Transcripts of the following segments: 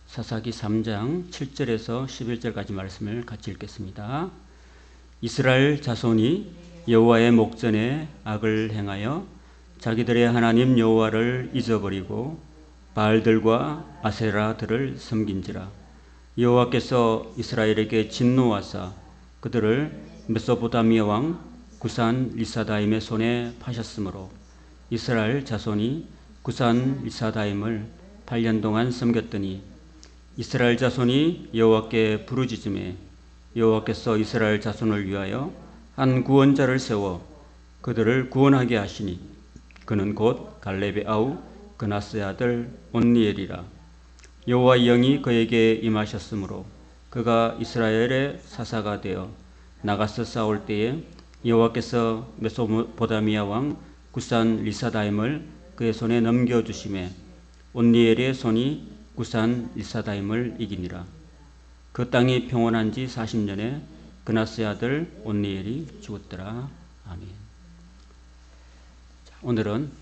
사사기 3장 7절에서 11절까지 말씀을 같이 읽겠습니다. 이스라엘 자손이 여호와의 목전에 악을 행하여 자기들의 하나님 여호와를 잊어버리고 바알들과 아세라들을 섬긴지라. 여호와께서 이스라엘에게 진노하사 그들을 메소포타미아 왕 구산 리사다임의 손에 파셨으므로 이스라엘 자손이 구산 리사다임을 8년 동안 섬겼더니 이스라엘 자손이 여호와께 부르짖음에 여호와께서 이스라엘 자손을 위하여 한 구원자를 세워 그들을 구원하게 하시니 그는 곧 갈렙의 아우 그나스의 아들 온니엘이라. 여호와의 영이 그에게 임하셨으므로 그가 이스라엘의 사사가 되어 나가서 싸울 때에 여호와께서 메소포타미아 왕 구산 리사다임을 그의 손에 넘겨주심에 온니엘의 손이 구산 리사다임을 이기니라. 그 땅이 평온한 지 40년에 그나스의 아들 온니엘이 죽었더라. 아멘. 오늘은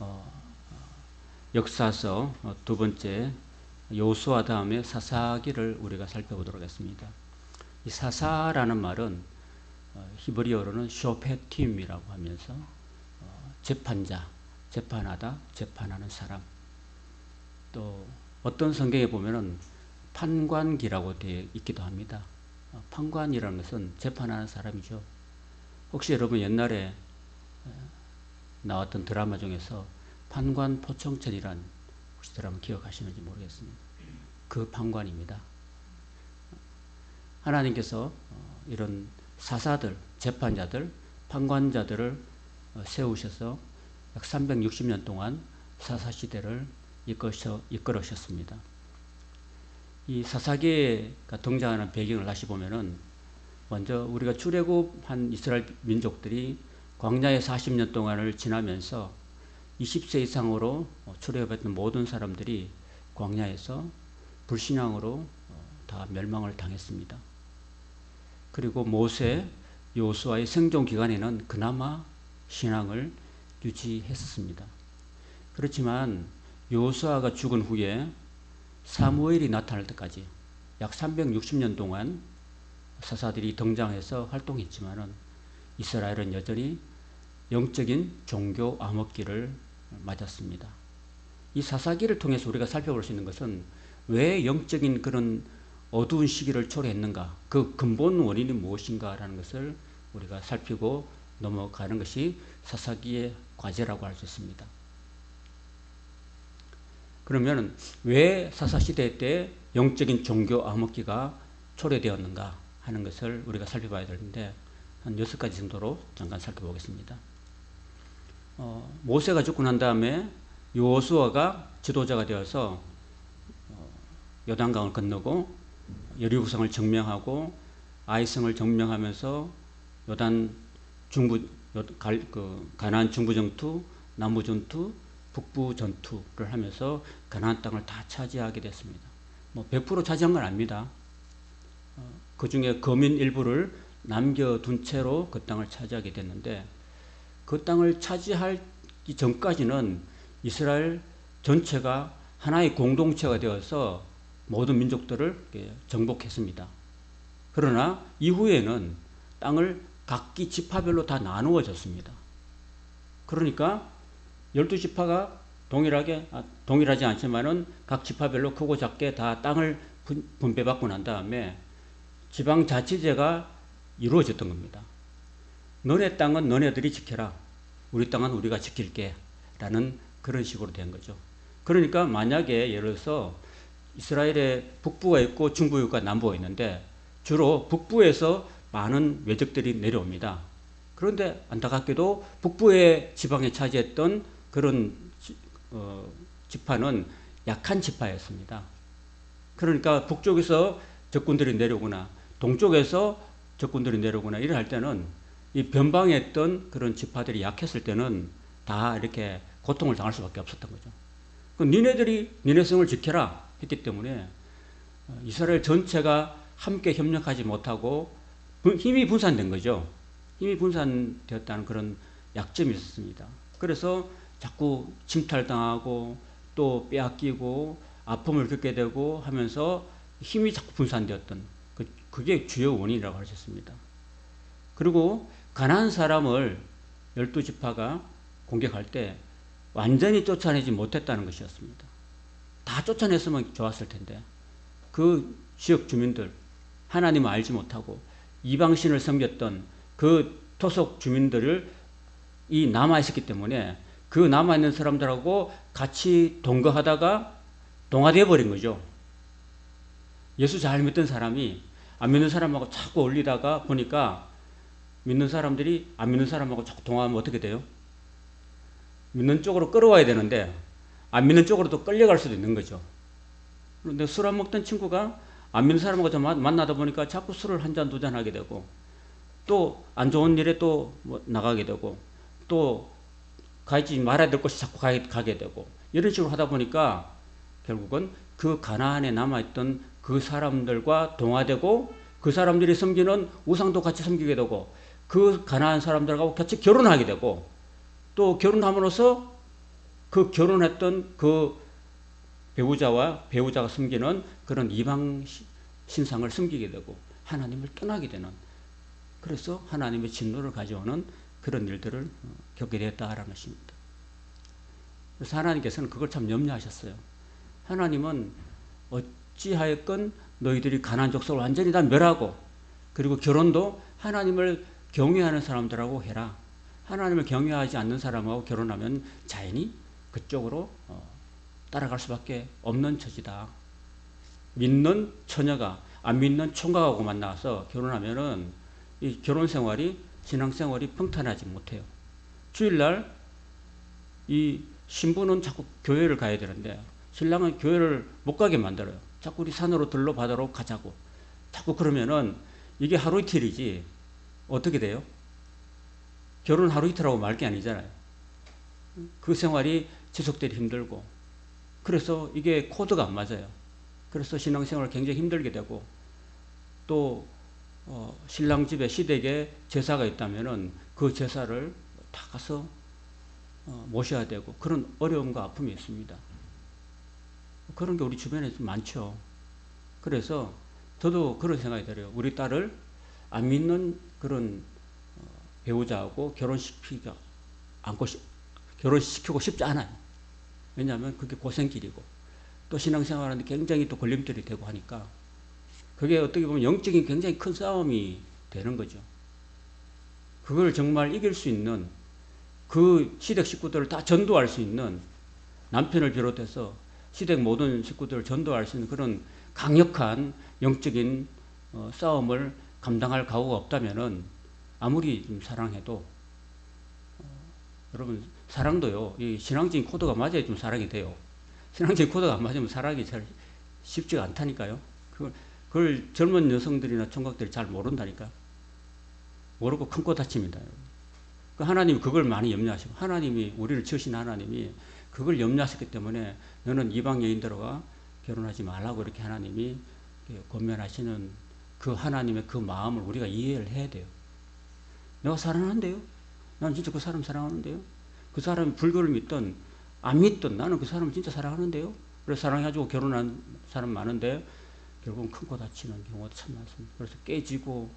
역사서 두 번째 여호수아 다음에 사사기를 우리가 살펴보도록 하겠습니다. 이 사사라는 말은 히브리어로는 쇼페팀이라고 하면서 재판자, 재판하다, 재판하는 사람. 또 어떤 성경에 보면은 판관기라고 되어 있기도 합니다. 판관이라는 것은 재판하는 사람이죠. 혹시 여러분 옛날에 나왔던 드라마 중에서 판관 포청천이란 혹시 드라마 기억하시는지 모르겠습니다. 그 판관입니다. 하나님께서 이런 사사들, 재판자들, 판관자들을 세우셔서 약 360년 동안 사사시대를 이끌으셨습니다. 이 사사기가 등장하는 배경을 다시 보면은 먼저 우리가 출애굽한 이스라엘 민족들이 광야에 40년 동안을 지나면서 20세 이상으로 출애굽했던 모든 사람들이 광야에서 불신앙으로 다 멸망을 당했습니다. 그리고 모세, 여호수아의 생존 기간에는 그나마 신앙을 유지했었습니다. 그렇지만 여호수아가 죽은 후에 사무엘이 나타날 때까지 약 360년 동안 사사들이 등장해서 활동했지만은 이스라엘은 여전히 영적인 종교 암흑기를 맞았습니다. 이 사사기를 통해서 우리가 살펴볼 수 있는 것은 왜 영적인 그런 어두운 시기를 초래했는가, 그 근본 원인이 무엇인가라는 것을 우리가 살피고 넘어가는 것이 사사기의 과제라고 할 수 있습니다. 그러면 왜 사사시대 때 영적인 종교 암흑기가 초래되었는가 하는 것을 우리가 살펴봐야 되는데 한 6가지 정도로 잠깐 살펴보겠습니다. 모세가 죽고 난 다음에 여호수아가 지도자가 되어서 요단강을 건너고 여리고성을 점령하고 아이성을 점령하면서 요단 중부 가나안 중부 전투, 남부 전투, 북부 전투를 하면서 가나안 땅을 다 차지하게 됐습니다. 100% 차지한 건 아닙니다. 그 중에 거민 일부를 남겨둔 채로 그 땅을 차지하게 됐는데 그 땅을 차지하기 전까지는 이스라엘 전체가 하나의 공동체가 되어서 모든 민족들을 정복했습니다. 그러나 이후에는 땅을 각기 지파별로 다 나누어졌습니다. 그러니까 12지파가 동일하지 않지만은 각 지파별로 크고 작게 다 땅을 분배받고 난 다음에 지방자치제가 이루어졌던 겁니다. 너네 땅은 너네들이 지켜라. 우리 땅은 우리가 지킬게. 라는 그런 식으로 된 거죠. 그러니까 만약에 예를 들어서 이스라엘에 북부가 있고 중부가 있고 남부가 있는데 주로 북부에서 많은 외적들이 내려옵니다. 그런데 안타깝게도 북부의 지방에 차지했던 그런 지파는 약한 지파였습니다. 그러니까 북쪽에서 적군들이 내려오거나 동쪽에서 적군들이 내려오거나 이래 할 때는 이 변방했던 그런 지파들이 약했을 때는 다 이렇게 고통을 당할 수밖에 없었던 거죠. 니네들이 니네 성을 지켜라 했기 때문에 이스라엘 전체가 함께 협력하지 못하고 힘이 분산된 거죠. 힘이 분산되었다는 그런 약점이 있었습니다. 그래서 자꾸 침탈당하고 또 빼앗기고 아픔을 겪게 되고 하면서 힘이 자꾸 분산되었던 그게 주요 원인이라고 하셨습니다. 그리고 가난한 사람을 12지파가 공격할 때 완전히 쫓아내지 못했다는 것이었습니다. 다 쫓아냈으면 좋았을 텐데 그 지역 주민들, 하나님을 알지 못하고 이방신을 섬겼던 그 토속 주민들을 이 남아있었기 때문에 그 남아있는 사람들하고 같이 동거하다가 동화되어 버린 거죠. 예수 잘 믿던 사람이 안 믿는 사람하고 자꾸 어울리다가 보니까 믿는 사람들이 안 믿는 사람하고 자꾸 동화하면 어떻게 돼요? 믿는 쪽으로 끌어와야 되는데 안 믿는 쪽으로 또 끌려갈 수도 있는 거죠. 그런데 술 안 먹던 친구가 안 믿는 사람하고 만나다 보니까 자꾸 술을 한 잔, 두 잔 하게 되고 또 안 좋은 일에 또 나가게 되고 또 가지 말아야 될 곳이 자꾸 가게 되고 이런 식으로 하다 보니까 결국은 그 가나안에 남아있던 그 사람들과 동화되고 그 사람들이 섬기는 우상도 같이 섬기게 되고 그 가나안 사람들하고 같이 결혼하게 되고 또 결혼함으로써 그 결혼했던 그 배우자가 섬기는 그런 이방 신상을 섬기게 되고 하나님을 떠나게 되는, 그래서 하나님의 진노를 가져오는 그런 일들을 겪게 되었다라는 것입니다. 그래서 하나님께서는 그걸 참 염려하셨어요. 하나님은 어찌하였건 너희들이 가나안 족속을 완전히 다 멸하고 그리고 결혼도 하나님을 경외하는 사람들하고 해라. 하나님을 경외하지 않는 사람하고 결혼하면 자연히 그쪽으로 따라갈 수밖에 없는 처지다. 믿는 처녀가 안 믿는 총각하고 만나서 결혼하면은 이 결혼 생활이, 신앙 생활이 평탄하지 못해요. 주일날 이 신부는 자꾸 교회를 가야 되는데 신랑은 교회를 못 가게 만들어요. 자꾸 우리 산으로 들러 바다로 가자고. 자꾸 그러면은 이게 하루 이틀이지 어떻게 돼요? 결혼 하루 이틀하고 말 게 아니잖아요. 그 생활이 지속되기 힘들고 그래서 이게 코드가 안 맞아요. 그래서 신앙생활을 굉장히 힘들게 되고 또 신랑 집에 시댁에 제사가 있다면은 그 제사를 다 가서 모셔야 되고 그런 어려움과 아픔이 있습니다. 그런 게 우리 주변에 좀 많죠. 그래서 저도 그런 생각이 들어요. 우리 딸을 안 믿는 그런 배우자하고 결혼시키고 싶지 않아요. 왜냐하면 그게 고생길이고 또 신앙생활하는데 굉장히 또 걸림돌이 되고 하니까 그게 어떻게 보면 영적인 굉장히 큰 싸움이 되는 거죠. 그걸 정말 이길 수 있는, 그 시댁 식구들을 다 전도할 수 있는, 남편을 비롯해서 시댁 모든 식구들을 전도할 수 있는 그런 강력한 영적인 싸움을 감당할 각오가 없다면은 아무리 좀 사랑해도 여러분 사랑도요, 이 신앙적인 코드가 맞아야 좀 사랑이 돼요. 신앙적인 코드가 안 맞으면 사랑이 잘 쉽지가 않다니까요. 그걸 젊은 여성들이나 총각들이 잘 모른다니까. 모르고 큰 코 다칩니다. 하나님이 그걸 많이 염려하시고, 하나님이 우리를 지으신 하나님이 그걸 염려하셨기 때문에 너는 이방 여인들과 결혼하지 말라고 이렇게 하나님이 권면하시는 그 하나님의 그 마음을 우리가 이해를 해야 돼요. 내가 사랑하는데요. 나는 진짜 그 사람 사랑하는데요. 그 사람이 불교를 믿든 안 믿든 나는 그 사람을 진짜 사랑하는데요. 그래서 사랑해가지고 결혼한 사람 많은데 결국은 큰 코 다치는 경우가 참 많습니다. 그래서 깨지고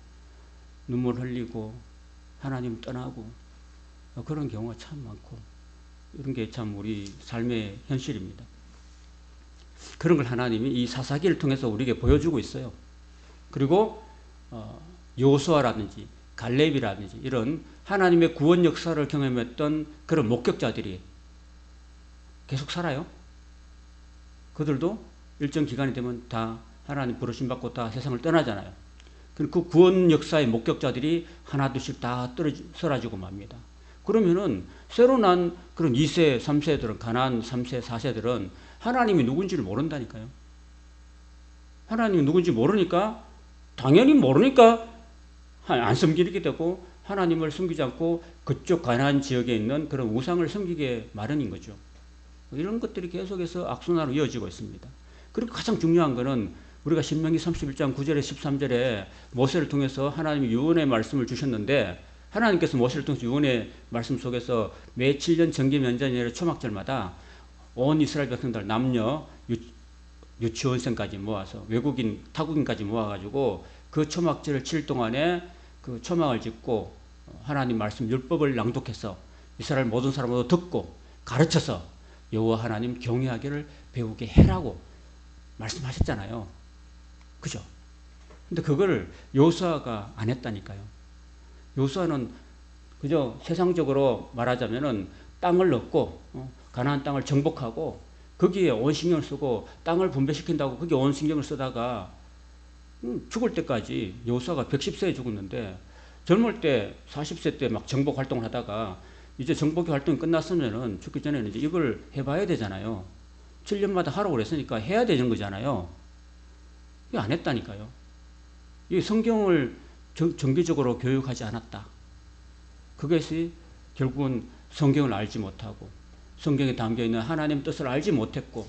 눈물 흘리고 하나님 떠나고 그런 경우가 참 많고 이런 게 참 우리 삶의 현실입니다. 그런 걸 하나님이 이 사사기를 통해서 우리에게 보여주고 있어요. 그리고 여호수아라든지 갈렙이라든지 이런 하나님의 구원 역사를 경험했던 그런 목격자들이 계속 살아요. 그들도 일정 기간이 되면 다 하나님 부르심 받고 다 세상을 떠나잖아요. 그 구원 역사의 목격자들이 하나둘씩 다 사라지고 맙니다. 그러면은 새로 난 그런 2세, 3세들은, 가나안 3세, 4세들은 하나님이 누군지를 모른다니까요. 하나님이 누군지 모르니까, 당연히 모르니까 안 섬기게 되고 하나님을 섬기지 않고 그쪽 가나안 지역에 있는 그런 우상을 섬기게 마련인 거죠. 이런 것들이 계속해서 악순환으로 이어지고 있습니다. 그리고 가장 중요한 거는 우리가 신명기 31장 9절에 13절에 모세를 통해서 하나님이 유언의 말씀을 주셨는데, 하나님께서 모세를 통해서 유언의 말씀 속에서 매 7년 정기면전이라 초막절마다 온 이스라엘 백성들 남녀 유치원생까지 모아서 외국인 타국인까지 모아가지고 그 초막절을 7일 동안에 그 초막을 짓고 하나님 말씀 율법을 낭독해서 이스라엘 모든 사람으로 듣고 가르쳐서 여호와 하나님 경외하기를 배우게 해라고 말씀하셨잖아요. 그죠? 근데 그걸 여호수아가 안 했다니까요. 여호수아는 그저 세상적으로 말하자면은 땅을 얻고 가나안 땅을 정복하고 거기에 온 신경을 쓰고 땅을 분배시킨다고 거기에 온 신경을 쓰다가 죽을 때까지 여호수아가 110세에 죽었는데 젊을 때 40세 때 막 정복 활동을 하다가 이제 정복 활동이 끝났으면은 죽기 전에는 이제 이걸 해봐야 되잖아요. 7년마다 하라고 그랬으니까 해야 되는 거잖아요. 이거 안 했다니까요. 이 성경을 정기적으로 교육하지 않았다. 그것이 결국은 성경을 알지 못하고 성경에 담겨있는 하나님 뜻을 알지 못했고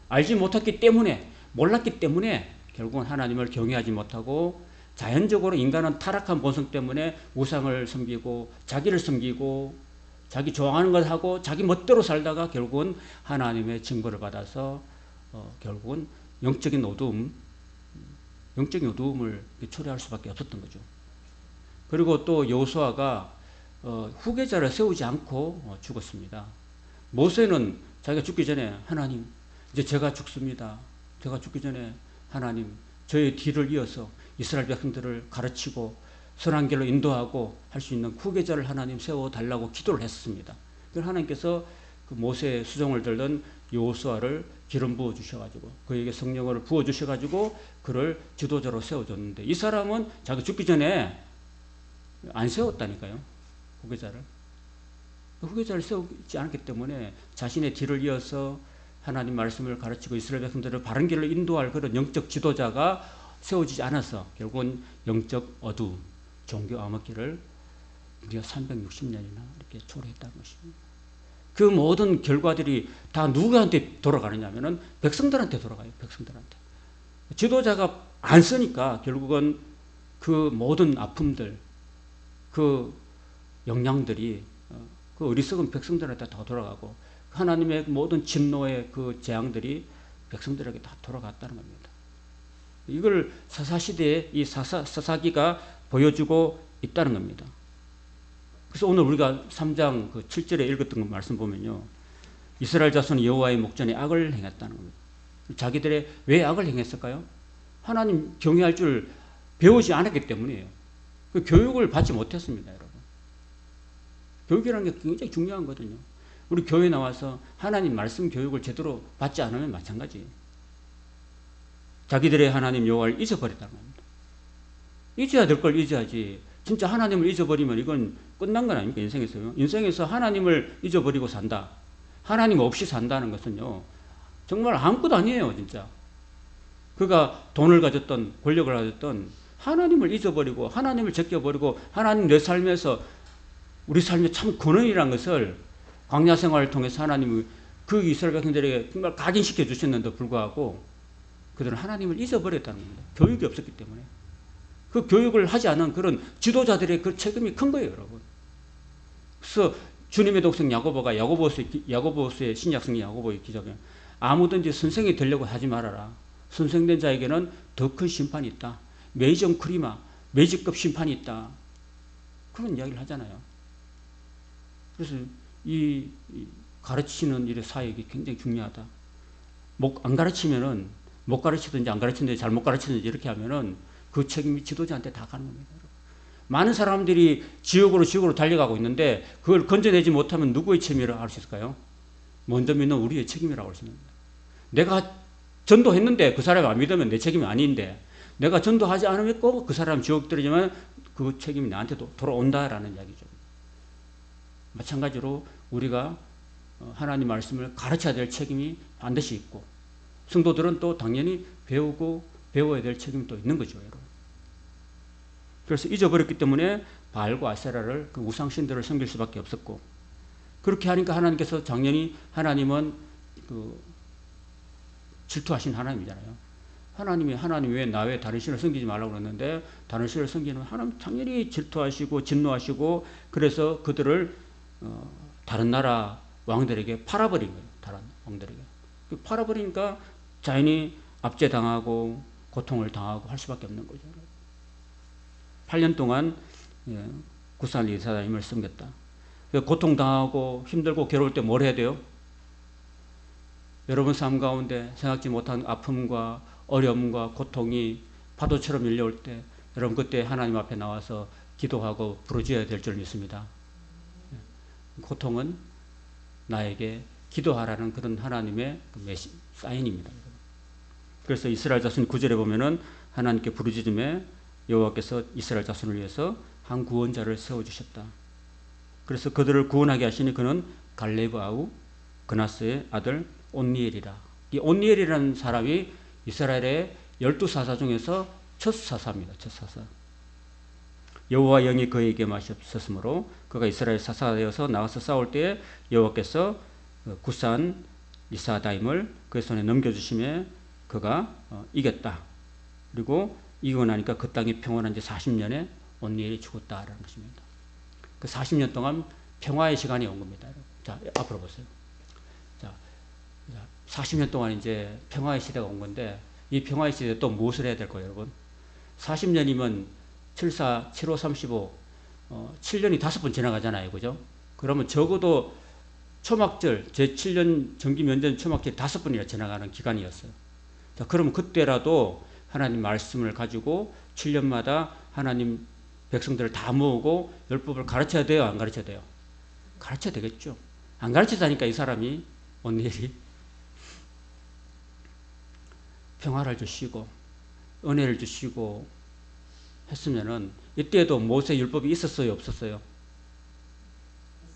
알지 못했기 때문에 몰랐기 때문에 결국은 하나님을 경외하지 못하고 자연적으로 인간은 타락한 본성 때문에 우상을 섬기고 자기를 섬기고 자기 좋아하는 걸 하고 자기 멋대로 살다가 결국은 하나님의 징벌을 받아서 결국은 영적인 어두움을 초래할 수밖에 없었던 거죠. 그리고 또 여호수아가 후계자를 세우지 않고 죽었습니다. 모세는 자기가 죽기 전에 하나님 이제 제가 죽습니다. 제가 죽기 전에 하나님 저의 뒤를 이어서 이스라엘 백성들을 가르치고 선한 길로 인도하고 할 수 있는 후계자를 하나님 세워달라고 기도를 했습니다. 그래서 하나님께서 그 모세의 수종을 들던 여호수아를 기름 부어 주셔가지고 그에게 성령을 부어 주셔가지고 그를 지도자로 세워줬는데 이 사람은 자기 죽기 전에 안 세웠다니까요. 후계자를 세우지 않았기 때문에 자신의 뒤를 이어서 하나님 말씀을 가르치고 이스라엘 백성들을 바른 길로 인도할 그런 영적 지도자가 세워지지 않아서 결국은 영적 어두움, 종교 암흑기를 우리가 360년이나 이렇게 초래했다는 것입니다. 그 모든 결과들이 다 누구한테 돌아가느냐 하면은 백성들한테 돌아가요. 백성들한테. 지도자가 안 쓰니까 결국은 그 모든 아픔들, 그 영향들이 그 어리석은 백성들한테 다 돌아가고 하나님의 모든 진노의 그 재앙들이 백성들에게 다 돌아갔다는 겁니다. 이걸 사사시대에 이 사사기가 보여주고 있다는 겁니다. 그래서 오늘 우리가 3장 그 7절에 읽었던 거 말씀 보면요. 이스라엘 자손이 여호와의 목전에 악을 행했다는 겁니다. 자기들의 왜 악을 행했을까요? 하나님 경외할 줄 배우지 않았기 때문이에요. 그 교육을 받지 못했습니다, 여러분. 교육이라는 게 굉장히 중요한 거거든요. 우리 교회 나와서 하나님 말씀 교육을 제대로 받지 않으면 마찬가지예요. 자기들의 하나님 여호와를 잊어버렸다는 겁니다. 잊어야 될 걸 잊어야지. 진짜 하나님을 잊어버리면 이건 끝난 건 아닙니까? 인생에서요. 인생에서 하나님을 잊어버리고 산다. 하나님 없이 산다는 것은요. 정말 아무것도 아니에요, 진짜. 그가 돈을 가졌던 권력을 가졌던 하나님을 잊어버리고 하나님을 제껴버리고 하나님 내 삶에서 우리 삶의 참 근원이라는 것을 광야 생활을 통해서 하나님이 그 이스라엘 백성들에게 정말 각인시켜 주셨는데도 불구하고 그들은 하나님을 잊어버렸다는 겁니다. 교육이 없었기 때문에. 그 교육을 하지 않은 그런 지도자들의 그 책임이 큰 거예요, 여러분. 그래서 주님의 독생 야고보가 야고보서의 신약성의 야고보의 기적에 아무든지 선생이 되려고 하지 말아라. 선생된 자에게는 더 큰 심판이 있다. 메이정 크리마, 메이지급 심판이 있다. 그런 이야기를 하잖아요. 그래서 이 가르치는 일의 사역이 굉장히 중요하다. 안 가르치면은 못 가르치든지 안 가르치든지 잘못 가르치든지 이렇게 하면은 그 책임이 지도자한테 다 가는 겁니다. 많은 사람들이 지옥으로 달려가고 있는데 그걸 건져내지 못하면 누구의 책임이라고 할 수 있을까요? 먼저 믿는 우리의 책임이라고 할 수 있는 겁니다. 내가 전도했는데 그 사람이 안 믿으면 내 책임이 아닌데 내가 전도하지 않으면 꼭 그 사람 지옥 들어지면 그 책임이 나한테 돌아온다라는 이야기죠. 마찬가지로 우리가 하나님 말씀을 가르쳐야 될 책임이 반드시 있고 성도들은 또 당연히 배워야 될 책임이 또 있는 거죠, 여러분. 그래서 잊어버렸기 때문에 바알과 아세라를 그 우상신들을 섬길 수밖에 없었고 그렇게 하니까 하나님께서 당연히 하나님은 그 질투하신 하나님이잖아요. 하나님 왜 나 외에 다른 신을 섬기지 말라고 그랬는데 다른 신을 섬기는 하나님 당연히 질투하시고 진노하시고 그래서 그들을 다른 나라 왕들에게 팔아버린 거예요. 다른 왕들에게. 팔아버리니까 자연히 압제당하고 고통을 당하고 할 수밖에 없는 거죠. 8년 동안 구산 이사장님을 섬겼다. 고통당하고 힘들고 괴로울 때 뭘 해야 돼요? 여러분 삶 가운데 생각지 못한 아픔과 어려움과 고통이 파도처럼 밀려올 때 여러분 그때 하나님 앞에 나와서 기도하고 부르짖어야 될 줄 믿습니다. 고통은 나에게 기도하라는 그런 하나님의 사인입니다. 그래서 이스라엘 자손 9절에 보면은 하나님께 부르짖음에 여호와께서 이스라엘 자손을 위해서 한 구원자를 세워주셨다. 그래서 그들을 구원하게 하시니 그는 갈레브 아우 그나스의 아들 온니엘이라. 이 온니엘이라는 사람이 이스라엘의 12사사 중에서 첫 사사입니다. 첫 사사. 여호와 영이 그에게 마셨으므로 그가 이스라엘 사사가 되어서 나가서 싸울 때에 여호와께서 구산 리사다임을 그의 손에 넘겨주심에 그가 이겼다. 그리고 이기고 나니까 그 땅이 평온한 지 40년에 온니엘이 죽었다라는 것입니다. 그 40년 동안 평화의 시간이 온 겁니다. 자, 앞으로 보세요. 자, 40년 동안 이제 평화의 시대가 온 건데 이 평화의 시대에 또 무엇을 해야 될까요, 여러분? 40년이면 74, 75, 35, 7년이 5번 지나가잖아요. 그죠? 그러면 적어도 초막절, 제7년 정기 면전 초막절이 5번이나 지나가는 기간이었어요. 자, 그러면 그때라도 하나님 말씀을 가지고 7년마다 하나님 백성들을 다 모으고 율법을 가르쳐야 돼요? 안 가르쳐야 돼요? 가르쳐야 되겠죠. 안 가르치다니까 이 사람이 온니엘이 평화를 주시고 은혜를 주시고 했으면은 이때도 모세 율법이 있었어요? 없었어요?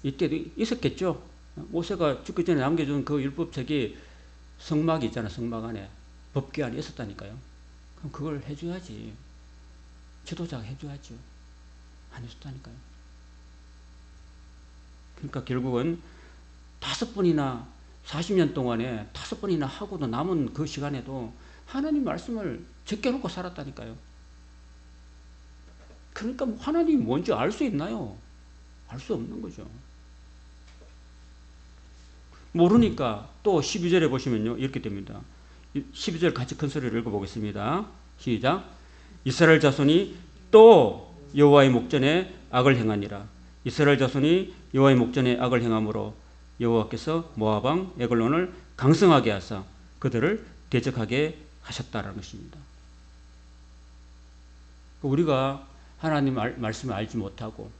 이때도 있었겠죠. 모세가 죽기 전에 남겨준 그 율법책이 성막이 있잖아. 성막 안에 법궤 안에 있었다니까요. 그럼 그걸 해줘야지. 지도자가 해줘야죠. 안 해줬다니까요. 그러니까 결국은 5번이나 40년 동안에 5번이나 하고도 남은 그 시간에도 하나님 말씀을 제껴놓고 살았다니까요. 그러니까 하나님이 뭔지 알 수 있나요? 알 수 없는 거죠. 모르니까 또 12절에 보시면요. 이렇게 됩니다. 12절 같이 큰 소리로 읽어보겠습니다. 시작. 이스라엘 자손이 또 여호와의 목전에 악을 행하니라. 이스라엘 자손이 여호와의 목전에 악을 행함으로 여호와께서 모압 왕 에글론을 강성하게 하사 그들을 대적하게 하셨다라는 것입니다. 우리가 하나님 말씀을 알지 못하고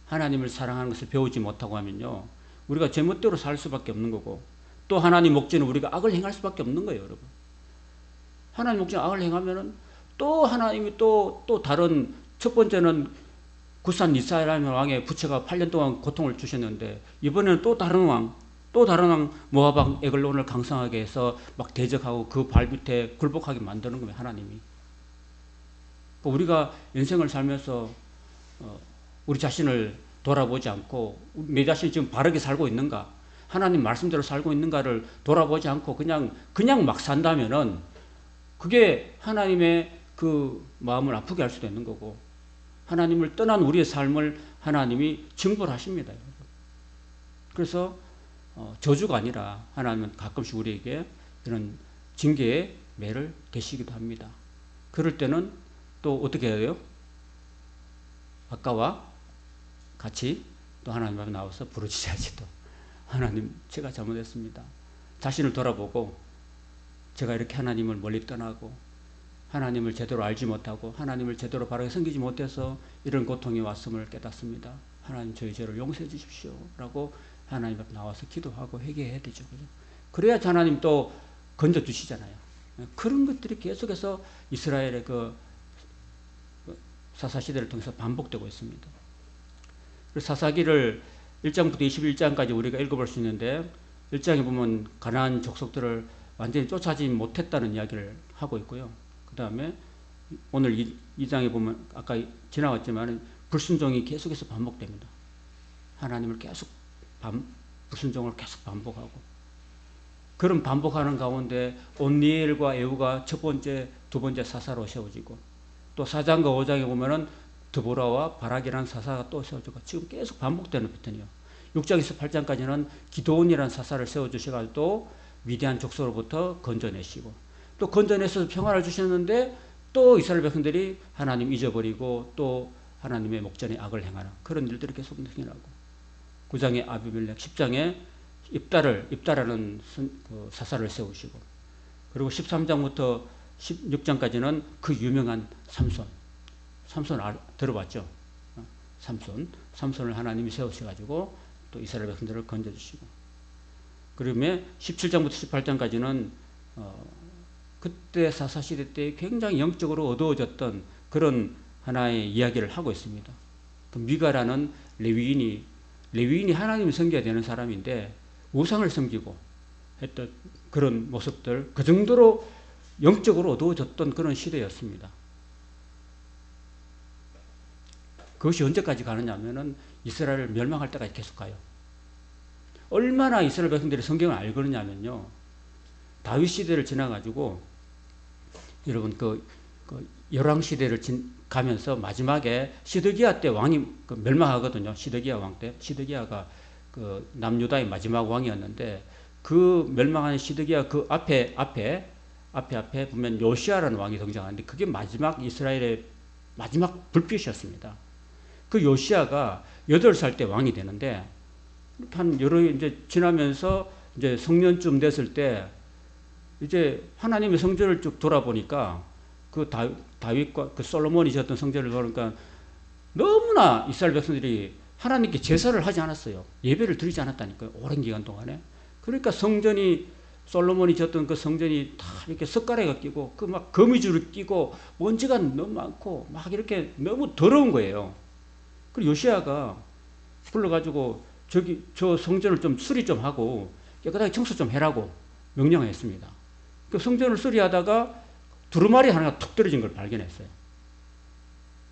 하나님을 사랑하는 것을 배우지 못하고 하면요. 우리가 제멋대로 살 수밖에 없는 거고 또 하나님 목전에 우리가 악을 행할 수밖에 없는 거예요. 여러분. 하나님 목전에 악을 행하면은 또 하나님이 또 다른 첫 번째는 구산 리사라는 왕의 부처가 8년 동안 고통을 주셨는데 이번에는 또 다른 왕 모압 왕 에글론을 강성하게 해서 막 대적하고 그 발 밑에 굴복하게 만드는 거예요. 하나님이. 우리가 인생을 살면서 우리 자신을 돌아보지 않고 내 자신이 지금 바르게 살고 있는가 하나님 말씀대로 살고 있는가를 돌아보지 않고 그냥 막 산다면은 그게 하나님의 그 마음을 아프게 할 수도 있는 거고 하나님을 떠난 우리의 삶을 하나님이 징벌 하십니다. 그래서 저주가 아니라 하나님은 가끔씩 우리에게 이런 징계의 매를 대시기도 합니다. 그럴 때는 또 어떻게 해야 돼요? 아까와 같이 또 하나님 앞에 나와서 부르짖어야지. 또 하나님 제가 잘못했습니다. 자신을 돌아보고 제가 이렇게 하나님을 멀리 떠나고 하나님을 제대로 알지 못하고 하나님을 제대로 바르게 섬기지 못해서 이런 고통이 왔음을 깨닫습니다. 하나님 저희 죄를 용서해 주십시오 라고 하나님 앞에 나와서 기도하고 회개해야 되죠. 그래야 하나님 또 건져주시잖아요. 그런 것들이 계속해서 이스라엘의 그 사사시대를 통해서 반복되고 있습니다. 사사기를 1장부터 21장까지 우리가 읽어볼 수 있는데 1장에 보면 가나안 족속들을 완전히 쫓아지 못했다는 이야기를 하고 있고요. 그 다음에 오늘 2장에 보면 아까 지나갔지만 불순종이 계속해서 반복됩니다. 하나님을 계속 불순종을 계속 반복하고 그런 반복하는 가운데 온니엘과 에후가 첫 번째, 두 번째 사사로 세워지고 또 4장과 5장에 보면은 드보라와 바락이라는 사사가 또 세워지고 지금 계속 반복되는 패턴이요. 6장에서 8장까지는 기드온이라는 사사를 세워주셔가지고 또 위대한 족속으로부터 건져내시고 또 건져내서 평화를 주셨는데 또 이스라엘 백성들이 하나님 잊어버리고 또 하나님의 목전에 악을 행하는 그런 일들이 계속 생겨나고 9장의 아비멜렉, 10장에 입다라는 사사를 세우시고 그리고 13장부터 16장까지는 그 유명한 삼손 들어봤죠? 삼손을 하나님이 세우셔가지고 또 이스라엘 백성들을 건져주시고 그러면 17장부터 18장까지는 그때 사사시대 때 굉장히 영적으로 어두워졌던 그런 하나의 이야기를 하고 있습니다. 그 미가라는 레위인이 하나님을 섬겨야 되는 사람인데 우상을 섬기고 했던 그런 모습들, 그 정도로 영적으로 어두워졌던 그런 시대였습니다. 그것이 언제까지 가느냐 하면은 이스라엘을 멸망할 때까지 계속 가요. 얼마나 이스라엘 백성들이 성경을 알고 있냐면요. 다윗 시대를 지나가지고 여러분 그 열왕 시대를 가면서 마지막에 시드기야 때 왕이 멸망하거든요. 시드기야 왕 때. 시드기야가 그 남유다의 마지막 왕이었는데 그 멸망한 시드기야 그 앞에 보면 요시아라는 왕이 등장하는데 그게 마지막 이스라엘의 마지막 불빛이었습니다. 그 요시아가 8살 때 왕이 되는데 한 여러 이제 지나면서 이제 성년쯤 됐을 때 이제 하나님의 성전을 쭉 돌아보니까 그 다윗과 그 솔로몬이 지었던 성전을 보니까 너무나 이스라엘 백성들이 하나님께 제사를 하지 않았어요. 예배를 드리지 않았다니까요. 오랜 기간 동안에. 그러니까 솔로몬이 지었던 그 성전이 다 이렇게 석가래가 끼고 그 막 거미줄을 끼고 먼지가 너무 많고 막 이렇게 너무 더러운 거예요. 그리고 요시아가 불러가지고 저 성전을 좀 수리 좀 하고 깨끗하게 청소 좀 해라고 명령했습니다. 그 성전을 수리하다가 두루마리 하나가 툭 떨어진 걸 발견했어요.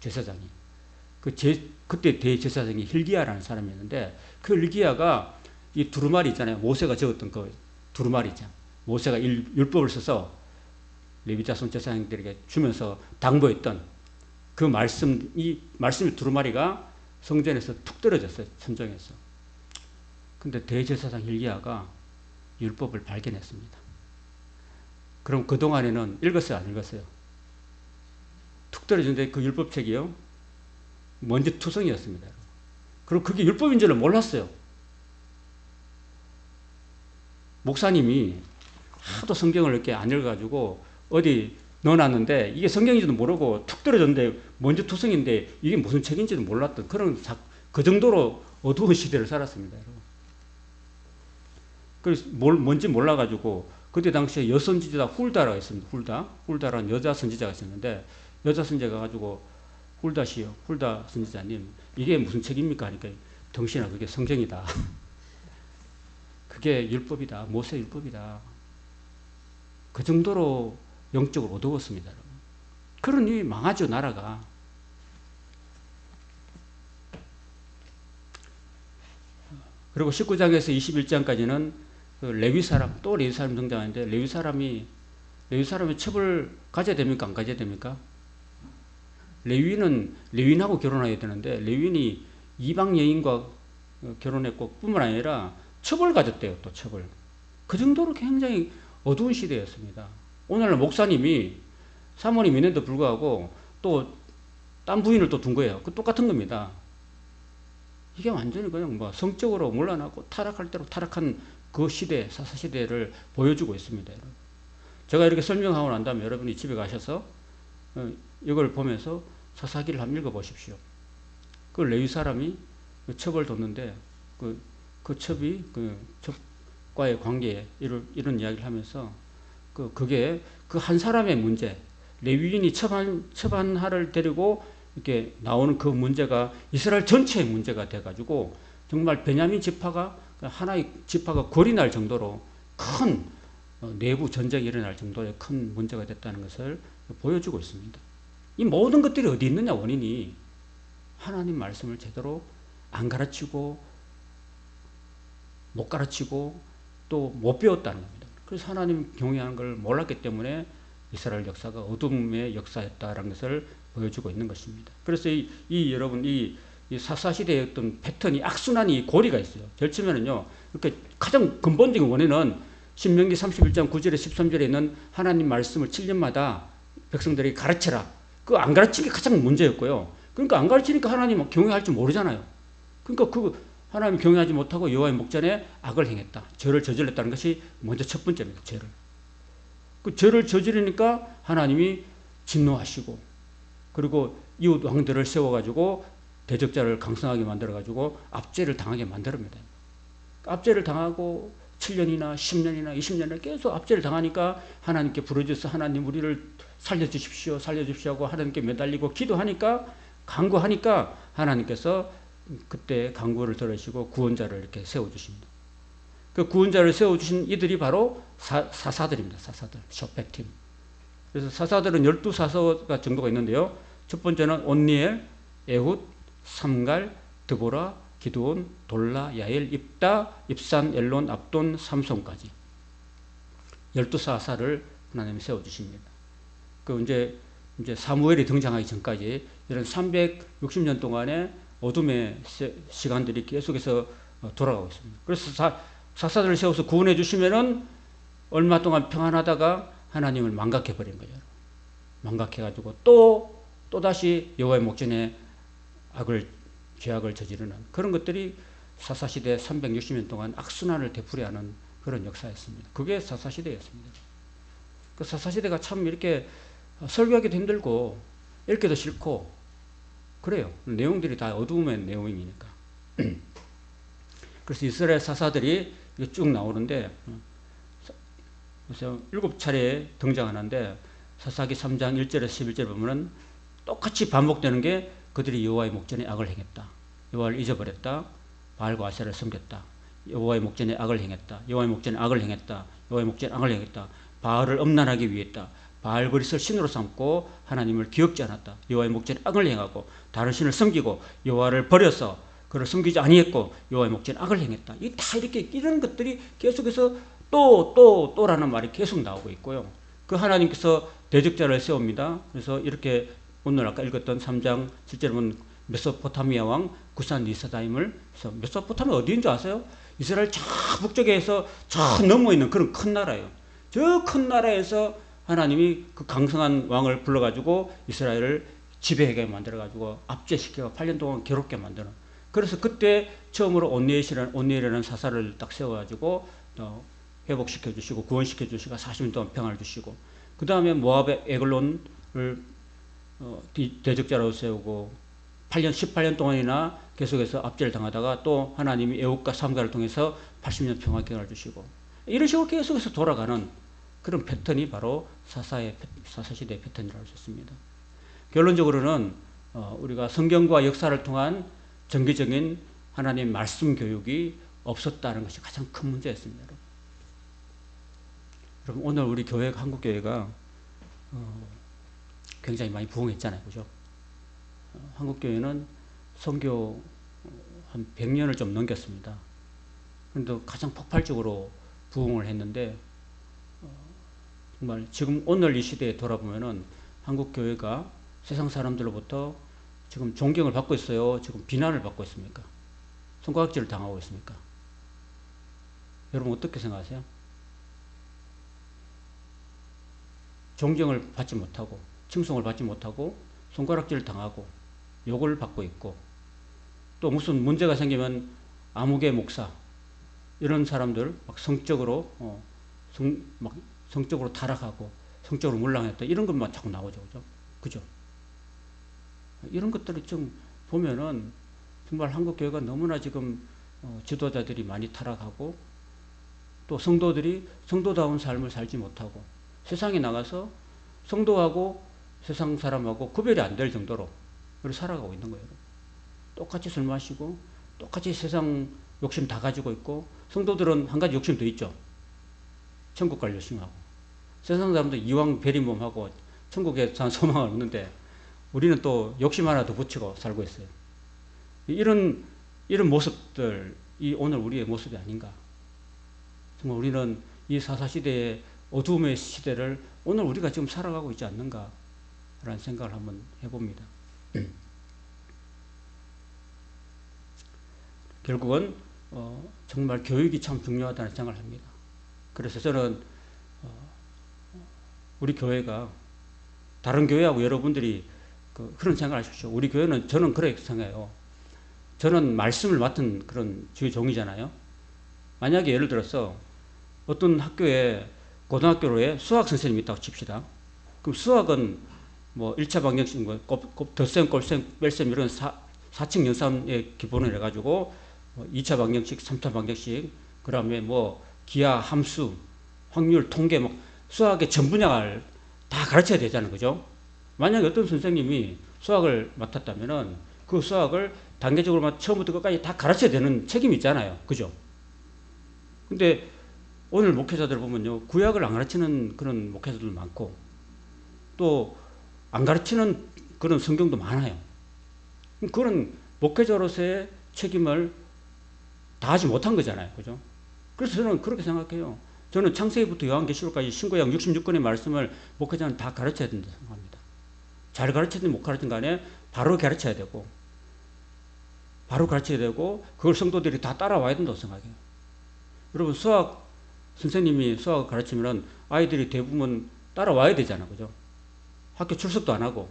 제사장이. 그때 대제사장이 hil기야라는 사람이었는데 그 hil기야가 이 두루마리 있잖아요. 모세가 적었던 그 두루마리 있잖아요. 모세가 율법을 써서 레위자손 제사장들에게 주면서 당부했던 그 말씀이 두루마리가 성전에서 툭 떨어졌어요. 천정에서. 근데 대제사장 hil기야가 율법을 발견했습니다. 그럼 그동안에는 읽었어요? 안 읽었어요? 툭 떨어졌는데 그 율법책이요. 먼지 투성이었습니다. 그리고 그게 율법인 줄을 몰랐어요. 목사님이 하도 성경을 이렇게 안 읽어가지고 어디 넣어놨는데 이게 성경인지도 모르고 툭 떨어졌는데 먼지 투성인데 이게 무슨 책인지도 몰랐던 그 정도로 어두운 시대를 살았습니다. 그래서 뭔지 몰라가지고 그때 당시에 여선지자 훌다라고 있습니다. 훌다라는 여자 선지자가 있었는데 여자 선지자가 가지고 훌다시요. 훌다 선지자님 이게 무슨 책입니까? 하니까 당신아 그게 성경이다. 그게 율법이다. 모세 율법이다. 그 정도로 영적으로 어두웠습니다. 그러니 망하죠 나라가. 그리고 19장에서 21장까지는 그 레위 사람 등장하는데 레위 사람이 첩을 가져야 됩니까? 안 가져야 됩니까? 레위인하고 결혼해야 되는데 레위인이 이방 여인과 결혼했고 뿐만 아니라 첩을 가졌대요. 또 첩을. 그 정도로 굉장히 어두운 시대였습니다. 오늘날 목사님이 사모님 있는데도 불구하고 또 딴 부인을 또 둔 거예요. 그 똑같은 겁니다. 이게 완전히 그냥 뭐 성적으로 물러나고 타락할 대로 타락한 그 시대, 사사시대를 보여주고 있습니다. 여러분. 제가 이렇게 설명하고 난 다음에 여러분이 집에 가셔서 이걸 보면서 사사기를 한번 읽어보십시오. 그 레위 사람이 그 첩을 뒀는데 그 첩이 첩과의 관계에 이런 이야기를 하면서 그게 그 한 사람의 문제, 레위인이 첩한 하를 데리고 이렇게 나오는 그 문제가 이스라엘 전체의 문제가 돼가지고 정말 베냐민 지파가 하나의 지파가 골이 날 정도로 큰 내부 전쟁이 일어날 정도의 큰 문제가 됐다는 것을 보여주고 있습니다. 이 모든 것들이 어디 있느냐 원인이 하나님 말씀을 제대로 안 가르치고 못 가르치고 또 못 배웠다는 겁니다. 그래서 하나님 경외하는 걸 몰랐기 때문에 이스라엘 역사가 어둠의 역사였다라는 것을 보여주고 있는 것입니다. 그래서 여러분 이 사사시대의 어떤 패턴이 악순환이 고리가 있어요. 제일 처음에는요. 이렇게 가장 근본적인 원인은 신명기 31장 9절에 13절에 있는 하나님 말씀을 7년마다 백성들에게 가르쳐라. 그거 안 가르친 게 가장 문제였고요. 그러니까 안 가르치니까 하나님 경외할 줄 모르잖아요. 그러니까 그 하나님 경외하지 못하고 여호와의 목전에 악을 행했다. 죄를 저질렀다는 것이 먼저 첫 번째입니다. 죄를. 그 죄를 저지르니까 하나님이 진노하시고, 그리고 이웃 왕들을 세워가지고 대적자를 강성하게 만들어가지고 압제를 당하게 만듭니다. 압제를 당하고 7년이나 10년이나 20년이나 계속 압제를 당하니까 하나님께 부르짖어서 하나님 우리를 살려주십시오, 살려주십시오 하고 하나님께 매달리고 기도하니까, 간구하니까 하나님께서 그때 간구를 들으시고 구원자를 이렇게 세워주십니다. 그 구원자를 세워주신 이들이 바로 사사들입니다. 사사들, 쇼페팀. 그래서 사사들은 12사사가 정도가 있는데요. 첫 번째는 온니엘, 에훗, 삼갈, 드보라, 기드온, 돌라, 야엘, 입다, 입산, 엘론, 압돈, 삼손까지 12사사를 하나님이 세워주십니다. 그 이제 사무엘이 등장하기 전까지 이런 360년 동안의 어둠의 시간들이 계속해서 돌아가고 있습니다. 그래서 사사들을 세워서 구원해 주시면은 얼마 동안 평안하다가 하나님을 망각해 버린 거예요. 망각해 가지고 또 다시 여호와의 목전에 죄악을 저지르는 그런 것들이 사사시대 360년 동안 악순환을 되풀이하는 그런 역사였습니다. 그게 사사시대였습니다. 그 사사시대가 참 이렇게 설교하기도 힘들고 읽기도 싫고 그래요. 내용들이 다 어두움의 내용이니까. 그래서 이스라엘 사사들이 쭉 나오는데, 그래서 7차례 등장하는데 사사기 3장 1절에서 11절 보면은 똑같이 반복되는 게 그들이 여호와의 목전에 악을 행했다. 여호와를 잊어버렸다. 바알과 아세라를 섬겼다. 여호와의 목전에 악을 행했다. 여호와의 목전에 악을 행했다. 여호와의 목전에 악을 행했다. 바알을 엄난하기 위했다. 바알 그리스를 신으로 삼고 하나님을 기억지 않았다. 여호와의 목전에 악을 행하고 다른 신을 섬기고 여호와를 버려서 그를 섬기지 아니했고 여호와의 목전에 악을 행했다. 이 다 이렇게 이런 것들이 계속해서 또라는 말이 계속 나오고 있고요. 그 하나님께서 대적자를 세웁니다. 그래서 이렇게 오늘 아까 읽었던 3장 7절에 보면 메소포타미아 왕 구산 리사다임을, 그래서 메소포타미아 어디인 줄 아세요? 이스라엘 저 북쪽에서 저 넘어 있는 그런 큰 나라예요. 저 큰 나라에서 하나님이 그 강성한 왕을 불러가지고 이스라엘을 지배하게 만들어가지고 압제시켜서 8년 동안 괴롭게 만드는. 그래서 그때 처음으로 온니엘이라는 사사를 딱 세워가지고 회복시켜 주시고 구원시켜 주시고 40년 동안 평안을 주시고, 그 다음에 모압의 에글론을 대적자로 세우고 18년 동안이나 계속해서 압제를 당하다가 또 하나님이 에훗과 삼갈을 통해서 80년 평화기간을 주시고, 이런 식으로 계속해서 돌아가는 그런 패턴이 바로 사사시대의 패턴이라고 할 수 있습니다. 결론적으로는 우리가 성경과 역사를 통한 정기적인 하나님 말씀 교육이 없었다는 것이 가장 큰 문제였습니다. 여러분, 오늘 우리 교회, 한국교회가 굉장히 많이 부흥했잖아요. 그죠? 한국교회는 선교 한 100년을 좀 넘겼습니다. 그런데 가장 폭발적으로 부흥을 했는데, 정말 지금 오늘 이 시대에 돌아보면은 한국교회가 세상 사람들로부터 지금 존경을 받고 있어요? 지금 비난을 받고 있습니까? 손가락질을 당하고 있습니까? 여러분 어떻게 생각하세요? 존경을 받지 못하고 칭송을 받지 못하고 손가락질을 당하고 욕을 받고 있고, 또 무슨 문제가 생기면 아무개 목사 이런 사람들 막 성적으로 성적으로 타락하고 성적으로 몰락했다 이런 것만 자꾸 나오죠. 그죠? 이런 것들을 좀 보면은 정말 한국교회가 너무나 지금 지도자들이 많이 타락하고, 또 성도들이 성도다운 삶을 살지 못하고 세상에 나가서 성도하고 세상 사람하고 구별이 안 될 정도로 그렇게 살아가고 있는 거예요. 똑같이 술 마시고 똑같이 세상 욕심 다 가지고 있고, 성도들은 한 가지 욕심 더 있죠. 천국 갈 욕심하고. 세상 사람들 이왕 베리몸하고 천국에 산 소망을 얻는데 우리는 또 욕심 하나 더 붙이고 살고 있어요. 이런 모습들이 오늘 우리의 모습이 아닌가. 정말 우리는 이 사사시대의 어두움의 시대를 오늘 우리가 지금 살아가고 있지 않는가 라는 생각을 한번 해봅니다. 정말 교육이 참 중요하다는 생각을 합니다. 그래서 저는 우리 교회가 다른 교회하고 여러분들이 그런 생각을 하십시오. 우리 교회는 저는 그렇게 생각해요. 저는 말씀을 맡은 그런 주의 종이잖아요. 만약에 예를 들어서 어떤 학교에 고등학교에 수학 선생님이 있다고 칩시다. 그럼 수학은 뭐 1차 방정식, 덧셈, 꼴셈, 뺄셈 이런 4층 연산의 기본을 해가지고 2차 방정식, 3차 방정식, 그 다음에 뭐 기하, 함수, 확률, 통계, 뭐 수학의 전 분야를 다 가르쳐야 되잖아요. 그죠? 만약에 어떤 선생님이 수학을 맡았다면은 그 수학을 단계적으로 처음부터 끝까지 다 가르쳐야 되는 책임이 있잖아요. 그죠? 근데 오늘 목회자들 보면요. 구약을 안 가르치는 그런 목회자들 많고 또 안 가르치는 그런 성경도 많아요. 그런 목회자로서의 책임을 다하지 못한 거잖아요. 그죠? 그래서 저는 그렇게 생각해요. 저는 창세기부터 요한계시록까지 신구약 66권의 말씀을 목회자는 다 가르쳐야 된다고 생각합니다. 잘 가르치든 못 가르치든 간에 바로 가르쳐야 되고 그걸 성도들이 다 따라와야 된다고 생각해요. 여러분 수학 선생님이 수학을 가르치면 아이들이 대부분 따라와야 되잖아요. 그죠? 학교 출석도 안 하고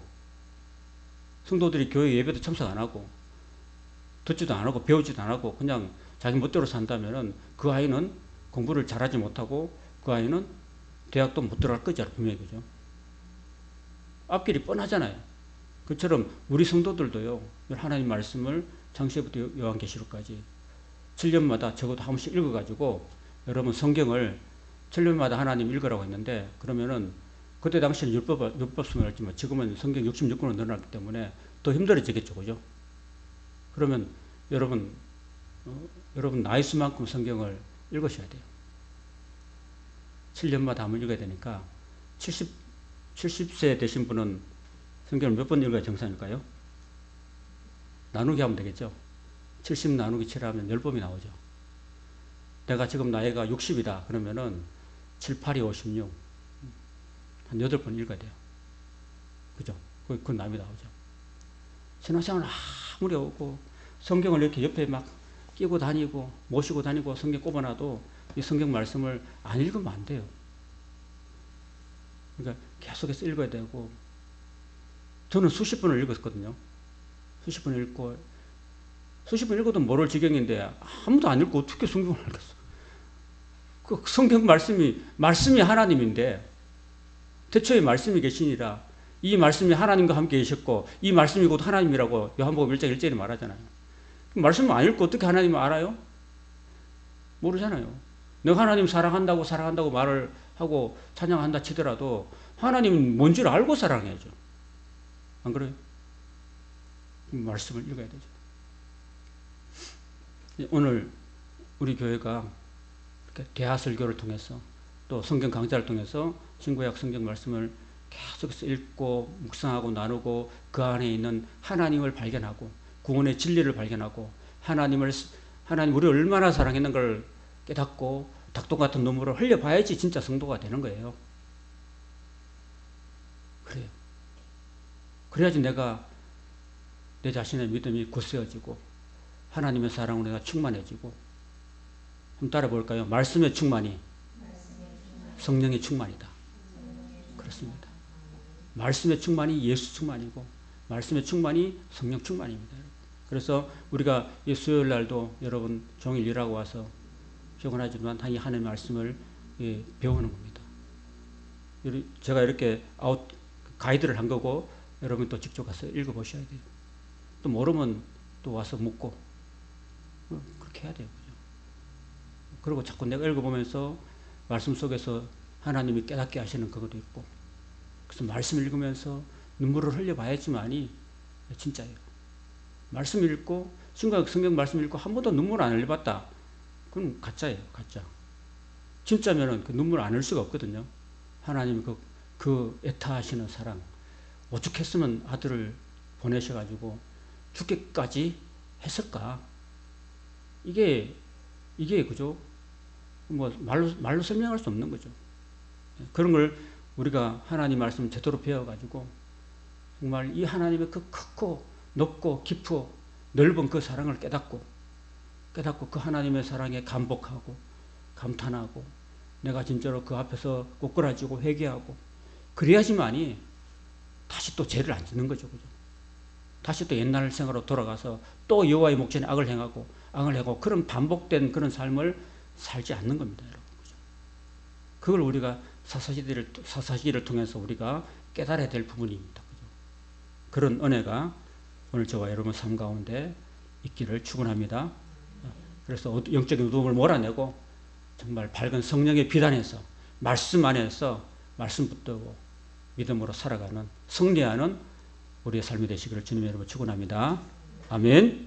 성도들이 교회 예배도 참석 안 하고 듣지도 안 하고 배우지도 안 하고 그냥 자기 멋대로 산다면 그 아이는 공부를 잘하지 못하고 그 아이는 대학도 못 들어갈 거잖아요. 분명히. 그죠? 앞길이 뻔하잖아요. 그처럼 우리 성도들도요. 하나님 말씀을 창세기부터 요한계시록까지 7년마다 적어도 한 번씩 읽어가지고 여러분 성경을 7년마다 하나님 읽으라고 했는데 그러면은 그때 당시에는 율법성이었지만 지금은 성경 66권으로 늘어났기 때문에 더 힘들어지겠죠. 그죠? 그러면 여러분 나이 수만큼 성경을 읽으셔야 돼요. 7년마다 한 번 읽어야 되니까 70세 되신 분은 성경을 몇 번 읽어야 정상일까요? 나누기 하면 되겠죠? 70 나누기 7 하면 10번이 나오죠. 내가 지금 나이가 60이다. 그러면은 7, 8이 56. 한 8번 읽어야 돼요. 그죠? 그 남이 나오죠. 신앙생활 아무리 오고 성경을 이렇게 옆에 막 끼고 다니고 모시고 다니고 성경 꼽아놔도 이 성경 말씀을 안 읽으면 안 돼요. 그러니까 계속해서 읽어야 되고 저는 수십 번을 읽었거든요. 수십 번 읽고 수십 번 읽어도 모를 지경인데 아무도 안 읽고 어떻게 성경을 읽겠어? 그 성경 말씀이 하나님인데 태초에 말씀이 계시니라 이 말씀이 하나님과 함께 계셨고 이 말씀이 곧 하나님이라고 요한복음 1장 1절에 말하잖아요. 말씀을 안 읽고 어떻게 하나님을 알아요? 모르잖아요. 내가 하나님 사랑한다고 말을 하고 찬양한다 치더라도 하나님은 뭔지를 알고 사랑해야죠. 안 그래요? 말씀을 읽어야 되죠. 오늘 우리 교회가 대하설교를 통해서 또 성경 강좌를 통해서 신구약 성경 말씀을 계속해서 읽고 묵상하고 나누고 그 안에 있는 하나님을 발견하고 구원의 진리를 발견하고 하나님 우리를 얼마나 사랑했는 걸 깨닫고 닭똥 같은 눈물을 흘려봐야지 진짜 성도가 되는 거예요. 그래요. 그래야지 내가 내 자신의 믿음이 굳세어지고 하나님의 사랑으로 내가 충만해지고 한번 따라 볼까요? 말씀의 충만이 성령의 충만이다. 그렇습니다. 말씀의 충만이 예수 충만이고 말씀의 충만이 성령 충만입니다. 그래서 우리가 이 수요일 날도 여러분 종일 일하고 와서 피곤하지만 이 하나님의 말씀을 배우는 겁니다. 제가 이렇게 가이드를 한 거고 여러분 또 직접 가서 읽어보셔야 돼요. 또 모르면 또 와서 묻고 그렇게 해야 돼요. 그죠? 그리고 자꾸 내가 읽어보면서 말씀 속에서 하나님이 깨닫게 하시는 그것도 있고 그래서 말씀 읽으면서 눈물을 흘려봐야지만이 진짜예요. 말씀 읽고 성경 말씀 읽고 한 번도 눈물 안 흘려봤다. 그건 가짜예요. 가짜. 진짜면은 그 눈물 안 흘릴 수가 없거든요. 하나님 그 애타하시는 사랑 오죽했으면 아들을 보내셔가지고 죽기까지 했을까? 이게 그죠? 뭐 말로 설명할 수 없는 거죠. 그런 걸 우리가 하나님 말씀 제대로 배워가지고 정말 이 하나님의 그 크고 높고 깊고 넓은 그 사랑을 깨닫고 그 하나님의 사랑에 감복하고 감탄하고 내가 진짜로 그 앞에서 꼬꾸라지고 회개하고 그래야지만이 다시 또 죄를 안 짓는 거죠. 그죠? 다시 또 옛날 생활로 돌아가서 또 여호와의 목전에 악을 행하고 그런 반복된 그런 삶을 살지 않는 겁니다. 여러분. 그죠? 그걸 우리가 사사기를 통해서 우리가 깨달아야 될 부분입니다. 그죠? 그런 은혜가 오늘 저와 여러분 삶 가운데 있기를 축원합니다. 그래서 영적인 어두움을 몰아내고 정말 밝은 성령의 빛 안에서 말씀 안에서 말씀 붙들고 믿음으로 살아가는 승리하는 우리의 삶이 되시기를 주님의 이름으로 축원합니다. 아멘.